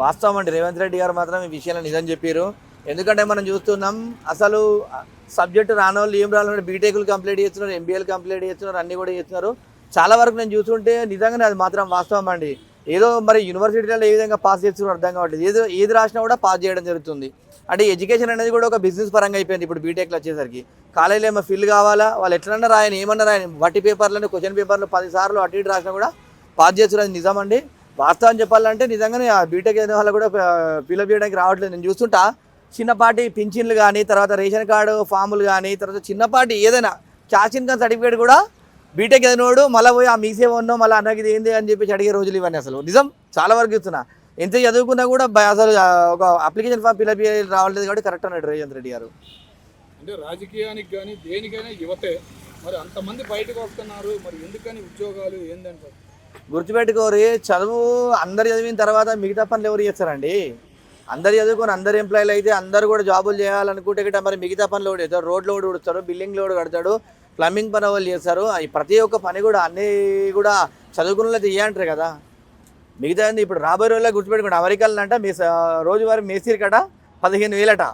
వాస్తవం అండి. రేవంత్ రెడ్డి గారు మాత్రం ఈ విషయంలో నిజం చెప్పారు. ఎందుకంటే మనం చూస్తున్నాం అసలు సబ్జెక్టు రానోళ్ళు ఏం రానోళ్ళు బీటెక్లు కంప్లీట్ చేస్తున్నారు, ఎంబీఏలు కంప్లీట్ చేస్తున్నారు, అన్నీ కూడా చేస్తున్నారు. చాలా వరకు నేను చూస్తుంటే నిజంగానే అది మాత్రం వాస్తవం అండి. ఏదో మరి యూనివర్సిటీలలో ఏ విధంగా పాస్ చేస్తున్నారో అర్థం కావట్లేదు. ఏది రాసినా కూడా పాస్ చేయడం జరుగుతుంది. అంటే ఎడ్యుకేషన్ అనేది కూడా ఒక బిజినెస్ పరంగా అయిపోయింది ఇప్పుడు బీటెక్లో వచ్చేసరికి. కాలేజీలో ఏమో ఫిల్ కావాలా, వాళ్ళు ఎట్లన్నా రాయని ఏమన్నా రాయని వట్టి పేపర్లను క్వశ్చన్ పేపర్లు 10 సార్లు అటు ఇటు రాసినా కూడా పాస్ చేస్తున్నారు. అది నిజమండి. వాస్తవం చెప్పాలంటే నిజంగానే ఆ బీటెక్ అయిన వాళ్ళు కూడా ఫిల్అప్ చేయడానికి రావట్లేదు. నేను చూస్తుంటా చిన్నపాటి పింఛన్లు కానీ, తర్వాత రేషన్ కార్డు ఫాములు కానీ, తర్వాత చిన్నపాటి ఏదైనా క్యాష్ ఇన్కమ్ సర్టిఫికేట్ కూడా బీటెక్ చదివినోడు మళ్ళీ పోయి ఆ మీసే ఉన్నో మళ్ళీ అన్నకి ఇది ఏంది అని చెప్పేసి అడిగే రోజులు ఇవన్నీ. అసలు నిజం చాలా వరకు ఇస్తున్నా. ఎంత చదువుకున్నా కూడా అసలు ఒక అప్లికేషన్ ఫామ్ ఫిల్అప్ రావట్లేదు కాబట్టి కరెక్ట్ అన్నాడు రేవంత్ రెడ్డి గారు. అంటే రాజకీయానికి కానీ దేనికైనా యువతే మరి అంతమంది బయటకు వస్తున్నారు, మరి ఎందుకని ఉద్యోగాలు ఏందంటారు? గుర్తుపెట్టుకోరి, చదువు అందరు చదివిన తర్వాత మిగతా పనులు ఎవరు చేస్తారండి? అందరు చదువుకొని అందరు ఎంప్లాయీలు అయితే అందరు కూడా జాబులు చేయాలనుకుంటే గిట్ట మరి మిగతా పనులు కూడా చేస్తారు. రోడ్లు కూడా ఉడుస్తాడు, బిల్డింగ్ లోడ్ కడతాడు, ప్లంబింగ్ పని వాళ్ళు చేస్తారు. ప్రతి ఒక్క పని కూడా అన్నీ కూడా చదువుకున్న చేయంటారు కదా. మిగతా ఇప్పుడు రాబోయే రోజుల్లో గుర్తుపెట్టుకోండి, అమెరికాలో అంట మీ రోజువారీ మేసీర్ కట 15,000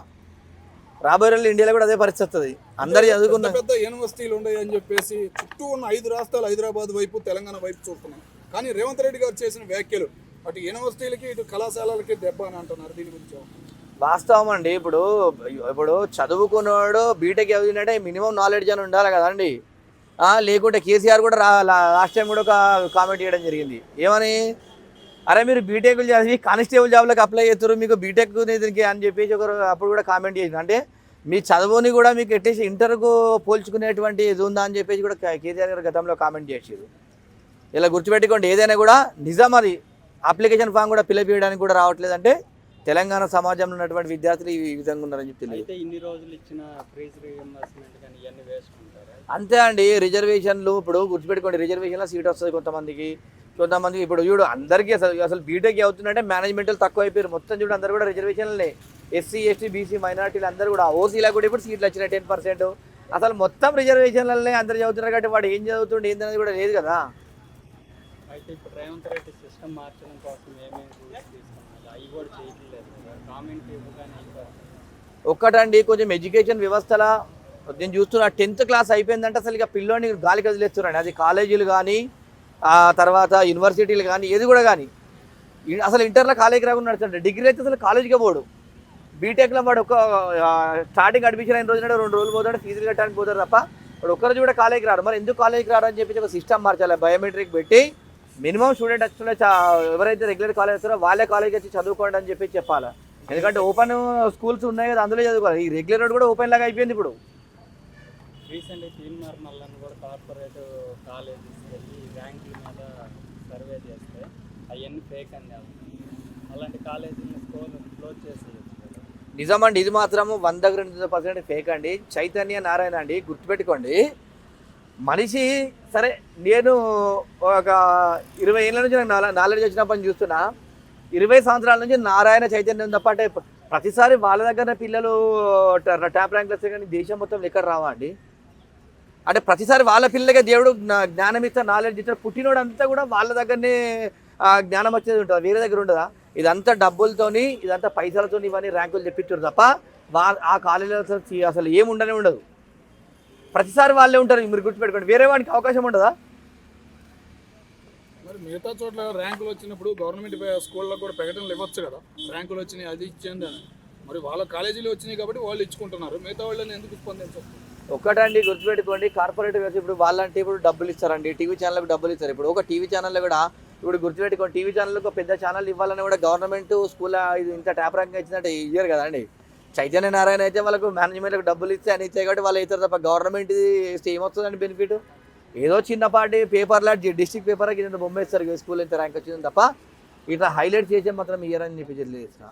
రాబోయే రోజుల్లో ఇండియాలో కూడా అదే పరిస్థితి వస్తుంది. అందరు చదువుకున్న పెద్ద యూనివర్సిటీలు ఉన్నాయి అని చెప్పేసి చుట్టూ ఉన్న 5 రాష్ట్రాలు హైదరాబాద్ వైపు తెలంగాణ వైపు చూస్తున్నాం. కానీ రేవంత్ రెడ్డి గారు చేసిన వ్యాఖ్యలు అటు యూనివర్సిటీలకి ఇటు కళాశాలలకి దెబ్బ అని అంటున్నారు. దీని గురించి వాస్తవం అండి. ఇప్పుడు చదువుకున్నాడు బీటెక్ చదివినట్టే మినిమం నాలెడ్జ్ అని ఉండాలి కదండి. లేకుంటే కేసీఆర్ కూడా లాస్ట్ టైం కూడా ఒక కామెంట్ చేయడం జరిగింది. ఏమని, అరే మీరు బీటెక్లు చదివి కానిస్టేబుల్ జాబ్లకు అప్లై చేస్తారు, మీకు బీటెక్ దీనికి అని చెప్పేసి ఒకరు అప్పుడు కూడా కామెంట్ చేసింది. అంటే మీ చదువుని కూడా మీకు ఎట్టేసి ఇంటర్కు పోల్చుకునేటువంటి ఇది ఉందా అని చెప్పేసి కూడా కేసీఆర్ గారు గతంలో కామెంట్ చేసారు. ఇలా గుర్తుపెట్టుకోండి, ఏదైనా కూడా నిజం. అది అప్లికేషన్ ఫామ్ కూడా ఫిల్అప్ చేయడానికి కూడా రావట్లేదంటే తెలంగాణ సమాజంలో ఉన్నటువంటి విద్యార్థులు ఈ విధంగా ఉన్నారని చెప్పి తెలియదు. ఇన్ని రోజులు ఇచ్చిన ఫీజు రీయింబర్స్మెంట్ కానీ ఇవన్నీ వేసుకుంటారు. అంతే అండి. రిజర్వేషన్లు ఇప్పుడు గుర్తుపెట్టుకోండి, రిజర్వేషన్లో సీట్ వస్తుంది కొంతమందికి ఇప్పుడు చూడు అందరికీ అసలు బీటెక్ అవుతుందంటే మేనేజ్మెంట్లు తక్కువ అయిపోయారు. మొత్తం చూడు అందరు కూడా రిజర్వేషన్లే. ఎస్సీ ఎస్టీ బీసీ మైనార్టీలు అందరూ కూడా, ఓసీలకు కూడా ఇప్పుడు సీట్లు వచ్చినాయి 10%. అసలు మొత్తం రిజర్వేషన్లనే అందరు చదువుతున్నారు కాబట్టి వాడు ఏం చదువుతుండే ఏంటనేది కూడా లేదు కదా. అయితే ఇప్పుడు రేవంత్ రెడ్డి సిస్టమ్ మార్చడం కోసం ఏమేమి రూల్స్ తీసుకున్నారు అవి కూడా చేయట్లేదు. కామెంట్ ఇవ్వగానే ఒక్కటండి, కొంచెం ఎడ్యుకేషన్ వ్యవస్థలో నేను చూస్తున్నా 10th క్లాస్ అయిపోయిందంటే అసలు ఇక పిల్లోని గాలికి వదిలేస్తున్నాడు. అది కాలేజీలు కానీ, తర్వాత యూనివర్సిటీలు కానీ, ఏది కూడా కానీ. అసలు ఇంటర్లో కాలేజీకి రాకుండా నడుస్తుంటే డిగ్రీ అయితే అసలు కాలేజీకే పోడు. బీటెక్లో వాడు ఒక స్టార్టింగ్ అడ్మిషన్ అయిన రోజున 2 రోజులు పోతాడు, ఫీజులు కట్టడానికి పోతాడు తప్ప వాడు ఒక్కరోజు కూడా కాలేజీకి రాడు. మరి ఎందుకు కాలేజీకి రాడు అని చెప్పేసి ఒక సిస్టమ్ మార్చాలి. బయోమెట్రిక్ పెట్టి మినిమం స్టూడెంట్ వచ్చి ఎవరైతే రెగ్యులర్ కాలేజ్ వస్తారో వాళ్ళే కాలేజ్కి వచ్చి చదువుకోండి అని చెప్పి చెప్పాలి. ఎందుకంటే ఓపెన్ స్కూల్స్ ఉన్నాయి కదా, అందులో చదువుకోవాలి. ఈ రెగ్యులర్ కూడా ఓపెన్ లాగా అయిపోయింది. ఇప్పుడు రీసెంట్గా తీన్మార్ మల్లన్న కూడా కార్పొరేట్ కాలేజెస్ వెళ్ళి ర్యాంకుల మీద సర్వే చేస్తే అవన్నీ ఫేక్ అని చెప్తారు. అలాంటి కాలేజీని క్లోజ్ చేసి నిజమండి. ఇది మాత్రము 100% ఫేక్ అండి. చైతన్య నారాయణ అండి, గుర్తుపెట్టుకోండి. మనిషి సరే, నేను ఒక 20 ఏళ్ళ నుంచి నాకు నాలెడ్జ్ వచ్చినప్పటి నుంచి చూస్తున్నా. 20 సంవత్సరాల నుంచి నారాయణ చైతన్యం తప్ప అంటే ప్రతిసారి వాళ్ళ దగ్గర పిల్లలు టాప్ ర్యాంక్లు వస్తే కానీ దేశం మొత్తం ఎక్కడ రావా అండి? అంటే ప్రతిసారి వాళ్ళ పిల్లలకే దేవుడు జ్ఞానం ఇస్తారు, నాలెడ్జ్ ఇస్తారు. పుట్టినోడు అంతా కూడా వాళ్ళ దగ్గరనే జ్ఞానం వచ్చేది ఉంటుంది, వేరే దగ్గర ఉండదా? ఇదంతా డబ్బులతోని, ఇదంతా పైసలతో ఇవన్నీ ర్యాంకులు తెప్పించారు తప్ప ఆ కాలేజీలో అసలు ఏమి ఉండనే ఉండదు. ప్రతిసారి వాళ్ళే ఉంటారు. మీరు గుర్తుపెట్టుకోండి, వేరే వాడికి అవకాశం ఉండదా? మరి మిగతా చోట్ల ర్యాంకులు వచ్చినప్పుడు గవర్నమెంట్ స్కూళ్ళలో కూడా ప్రకటనలు ఇవ్వచ్చు కదా, ర్యాంకులు వచ్చినాయి అది ఇచ్చేది అని. మరి వాళ్ళ కాలేజీలు వచ్చినాయి కాబట్టి వాళ్ళు ఇచ్చుకుంటున్నారు, మిగతా వాళ్ళని ఎందుకు స్పందించారు? ఒక్కటండి గుర్తుపెట్టుకోండి, కార్పొరేట్ వ్యవస్థ ఇప్పుడు వాళ్ళంటే ఇప్పుడు డబ్బులు ఇస్తారండి, టీవీ ఛానల్కి డబ్బులు ఇస్తారు. ఇప్పుడు ఒక టీవీ ఛానల్లో కూడా ఇప్పుడు గుర్తుపెట్టుకోండి, టీవీ ఛానల్కి పెద్ద ఛానల్ ఇవ్వాలని కూడా గవర్నమెంట్ స్కూల్ ఇది ఇంత ట్యాప్ ర్యాంక్ ఇచ్చిందంటే ఇయ్యారు కదండి. చైతన్య నారాయణ అయితే వాళ్ళకు మేనేజ్మెంట్కి డబ్బులు ఇస్తే అని ఇచ్చాయి కాబట్టి వాళ్ళు అవుతారు తప్ప గవర్నమెంట్ ఏమొస్తుందండి బెనిఫిట్? ఏదో చిన్నపాటి పేపర్లా డిస్ట్రిక్ట్ పేపర్కి ఇంత బొమ్మ ఇస్తారు స్కూల్ ఇంత ర్యాంక్ వచ్చింది తప్ప ఇట్లా హైలైట్ చేసే మాత్రం ఇయ్యారని చెప్పి తెలియజేసిన.